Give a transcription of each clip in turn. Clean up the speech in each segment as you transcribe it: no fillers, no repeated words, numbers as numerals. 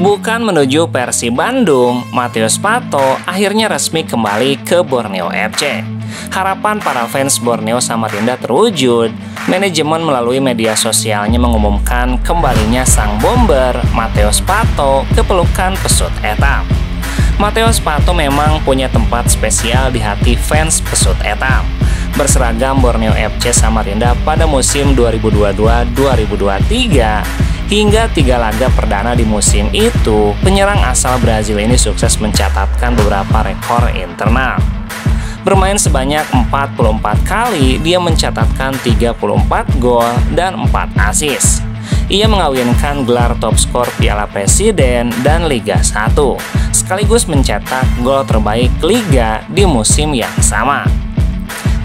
Bukan menuju Persib Bandung, Matheus Pato akhirnya resmi kembali ke Borneo FC. Harapan para fans Borneo Samarinda terwujud. Manajemen melalui media sosialnya mengumumkan kembalinya sang bomber Matheus Pato ke pelukan pesut etam. Matheus Pato memang punya tempat spesial di hati fans pesut etam. Berseragam Borneo FC Samarinda pada musim 2022-2023 hingga 3 laga perdana di musim itu, penyerang asal Brazil ini sukses mencatatkan beberapa rekor internal. Bermain sebanyak 44 kali, dia mencatatkan 34 gol dan 4 assist. Ia mengawinkan gelar top skor Piala Presiden dan Liga 1, sekaligus mencetak gol terbaik Liga di musim yang sama.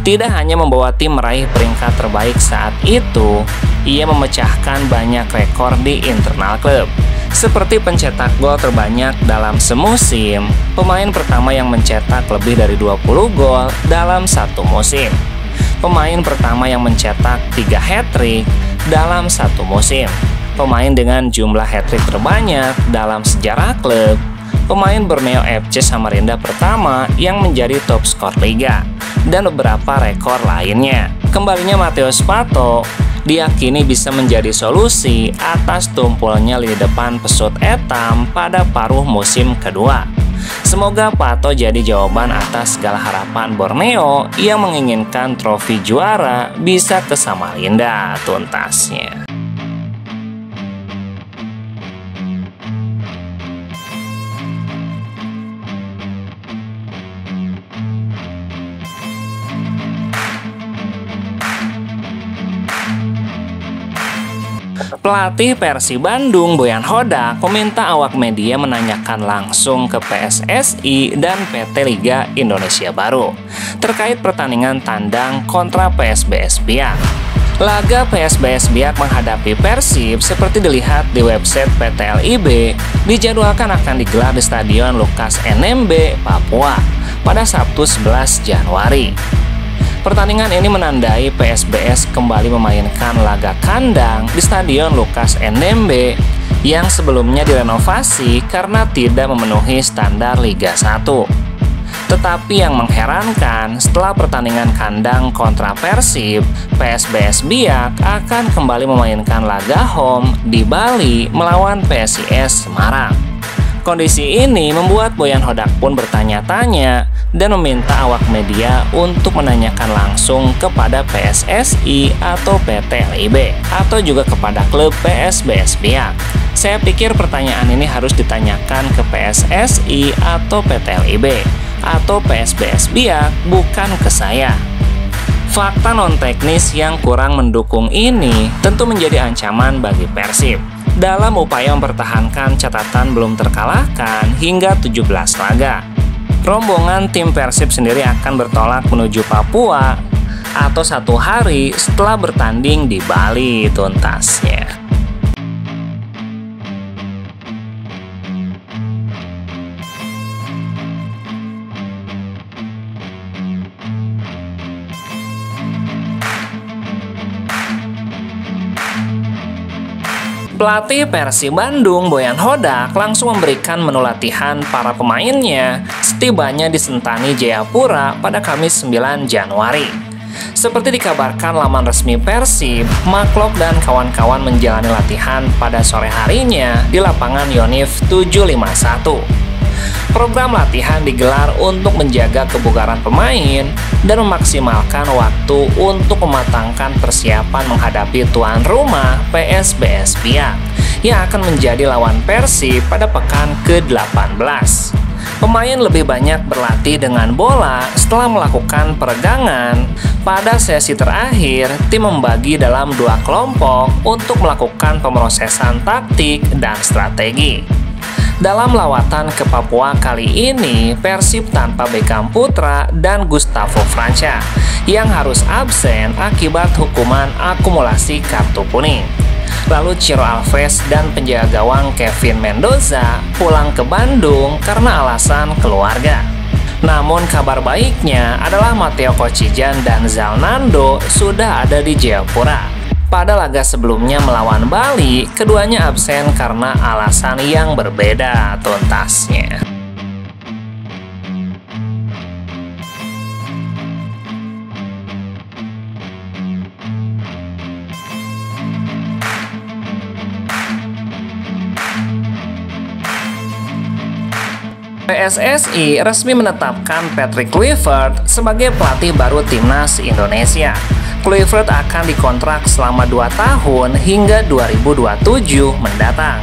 Tidak hanya membawa tim meraih peringkat terbaik saat itu, ia memecahkan banyak rekor di internal klub, seperti pencetak gol terbanyak dalam semusim, pemain pertama yang mencetak lebih dari 20 gol dalam satu musim, pemain pertama yang mencetak 3 hat-trick dalam satu musim, pemain dengan jumlah hat-trick terbanyak dalam sejarah klub, pemain Borneo FC Samarinda pertama yang menjadi top skor Liga, dan beberapa rekor lainnya. Kembalinya Matheus Pato diyakini bisa menjadi solusi atas tumpulnya lini depan pesut etam pada paruh musim kedua. Semoga Pato jadi jawaban atas segala harapan Borneo yang menginginkan trofi juara bisa ke Samarinda tuntasnya. Pelatih Persib Bandung Boyan Hodak meminta awak media menanyakan langsung ke PSSI dan PT Liga Indonesia Baru terkait pertandingan tandang kontra PSBS Biak. Laga PSBS Biak menghadapi Persib seperti dilihat di website PT LIB dijadwalkan akan digelar di Stadion Lukas NMB, Papua pada Sabtu 11 Januari. Pertandingan ini menandai PSBS kembali memainkan laga kandang di Stadion Lukas NMB yang sebelumnya direnovasi karena tidak memenuhi standar Liga 1. Tetapi yang mengherankan, setelah pertandingan kandang kontra Persib, PSBS Biak akan kembali memainkan laga home di Bali melawan PSIS Semarang. Kondisi ini membuat Boyan Hodak pun bertanya-tanya dan meminta awak media untuk menanyakan langsung kepada PSSI atau PT LIB atau juga kepada klub PSBS Biak. Saya pikir pertanyaan ini harus ditanyakan ke PSSI atau PT LIB atau PSBS Biak, bukan ke saya. Fakta non-teknis yang kurang mendukung ini tentu menjadi ancaman bagi Persib dalam upaya mempertahankan catatan belum terkalahkan hingga 17 laga. Rombongan tim Persib sendiri akan bertolak menuju Papua atau 1 hari setelah bertanding di Bali tuntasnya. Pelatih Persib Bandung Boyan Hodak langsung memberikan menu latihan para pemainnya setibanya di Sentani Jayapura pada Kamis 9 Januari. Seperti dikabarkan laman resmi Persib, Maklok dan kawan-kawan menjalani latihan pada sore harinya di lapangan Yonif 751. Program latihan digelar untuk menjaga kebugaran pemain dan memaksimalkan waktu untuk mematangkan persiapan menghadapi tuan rumah PSBS Biak yang akan menjadi lawan Persib pada pekan ke-18. Pemain lebih banyak berlatih dengan bola setelah melakukan peregangan. Pada sesi terakhir, tim membagi dalam 2 kelompok untuk melakukan pemrosesan taktik dan strategi. Dalam lawatan ke Papua kali ini, Persib tanpa Beckham Putra dan Gustavo Franca yang harus absen akibat hukuman akumulasi kartu kuning. Lalu Ciro Alves dan penjaga gawang Kevin Mendoza pulang ke Bandung karena alasan keluarga. Namun kabar baiknya adalah Matteo Kocijan dan Zalnando sudah ada di Jayapura. Pada laga sebelumnya melawan Bali, keduanya absen karena alasan yang berbeda tuntasnya. PSSI resmi menetapkan Patrick Kluivert sebagai pelatih baru Timnas Indonesia. Kluivert akan dikontrak selama 2 tahun hingga 2027 mendatang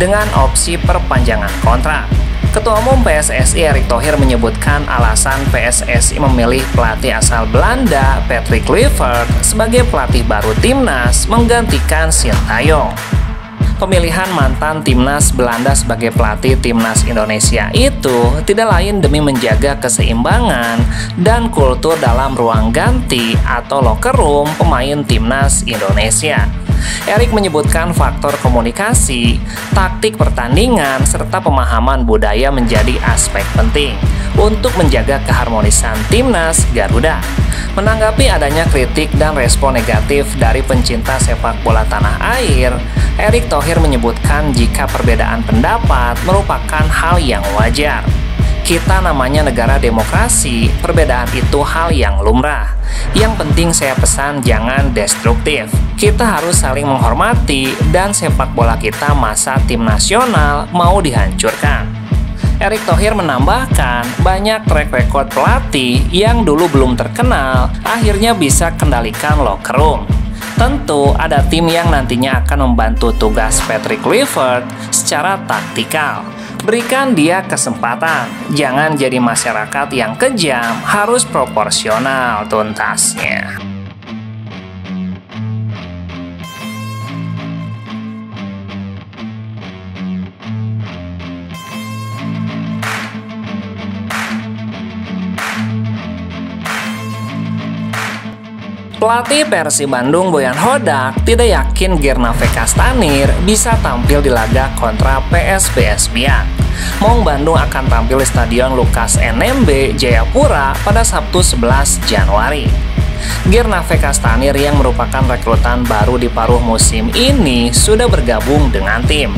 dengan opsi perpanjangan kontrak. Ketua Umum PSSI Erick Thohir menyebutkan alasan PSSI memilih pelatih asal Belanda Patrick Kluivert sebagai pelatih baru Timnas menggantikan Sintayong. Pemilihan mantan Timnas Belanda sebagai pelatih Timnas Indonesia itu tidak lain demi menjaga keseimbangan dan kultur dalam ruang ganti atau locker room pemain Timnas Indonesia. Erick menyebutkan faktor komunikasi, taktik pertandingan, serta pemahaman budaya menjadi aspek penting untuk menjaga keharmonisan Timnas Garuda. Menanggapi adanya kritik dan respon negatif dari pencinta sepak bola tanah air, Erick Thohir menyebutkan jika perbedaan pendapat merupakan hal yang wajar. Kita namanya negara demokrasi, perbedaan itu hal yang lumrah. Yang penting saya pesan jangan destruktif. Kita harus saling menghormati dan sepak bola kita masa tim nasional mau dihancurkan. Erick Thohir menambahkan banyak track record pelatih yang dulu belum terkenal akhirnya bisa kendalikan locker room. Tentu ada tim yang nantinya akan membantu tugas Patrick Kluivert secara taktikal. Berikan dia kesempatan, jangan jadi masyarakat yang kejam, harus proporsional tuntasnya. Pelatih Persib Bandung Boyan Hodak tidak yakin Gernave Kastanir bisa tampil di laga kontra PSBS Biak. Maung Bandung akan tampil di Stadion Lukas NMB Jayapura pada Sabtu 11 Januari. Gernave Kastanir yang merupakan rekrutan baru di paruh musim ini sudah bergabung dengan tim.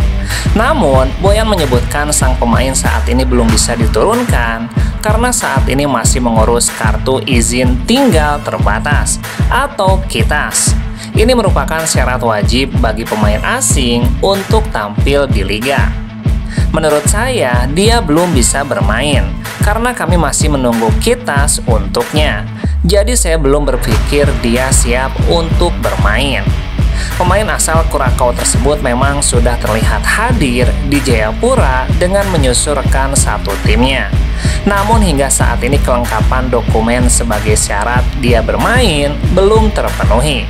Namun, Boyan menyebutkan sang pemain saat ini belum bisa diturunkan karena saat ini masih mengurus kartu izin tinggal terbatas atau KITAS. Ini merupakan syarat wajib bagi pemain asing untuk tampil di liga. Menurut saya, dia belum bisa bermain karena kami masih menunggu KITAS untuknya. Jadi saya belum berpikir dia siap untuk bermain. Pemain asal Kurakau tersebut memang sudah terlihat hadir di Jayapura dengan menyusul rekan satu timnya. Namun hingga saat ini kelengkapan dokumen sebagai syarat dia bermain belum terpenuhi.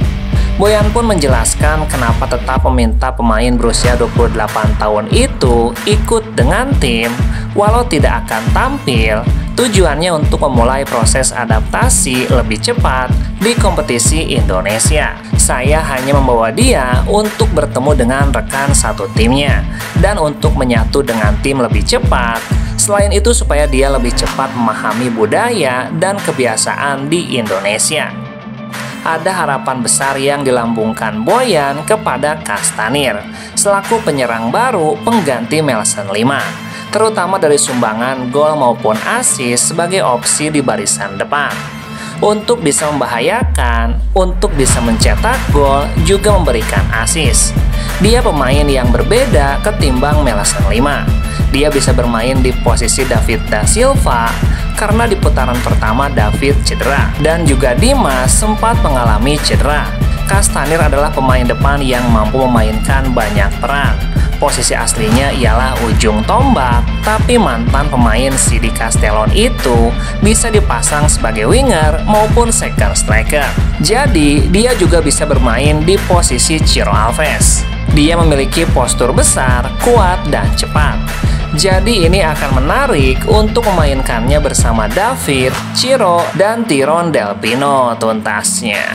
Boyan pun menjelaskan kenapa tetap meminta pemain berusia 28 tahun itu ikut dengan tim walau tidak akan tampil. Tujuannya untuk memulai proses adaptasi lebih cepat di kompetisi Indonesia. Saya hanya membawa dia untuk bertemu dengan rekan satu timnya dan untuk menyatu dengan tim lebih cepat. Selain itu supaya dia lebih cepat memahami budaya dan kebiasaan di Indonesia. Ada harapan besar yang dilambungkan Boyan kepada Kastanir selaku penyerang baru pengganti Melson 5. Terutama dari sumbangan gol maupun assist sebagai opsi di barisan depan. Untuk bisa membahayakan, untuk bisa mencetak gol, juga memberikan assist. Dia pemain yang berbeda ketimbang Melson 5. Dia bisa bermain di posisi David da Silva karena di putaran pertama David cedera dan juga Dimas sempat mengalami cedera. Kastanir adalah pemain depan yang mampu memainkan banyak peran. Posisi aslinya ialah ujung tombak, tapi mantan pemain CD Castellon itu bisa dipasang sebagai winger maupun second striker. Jadi, dia juga bisa bermain di posisi Ciro Alves. Dia memiliki postur besar, kuat, dan cepat. Jadi ini akan menarik untuk memainkannya bersama David, Ciro, dan Tyrone Del Pino tuntasnya.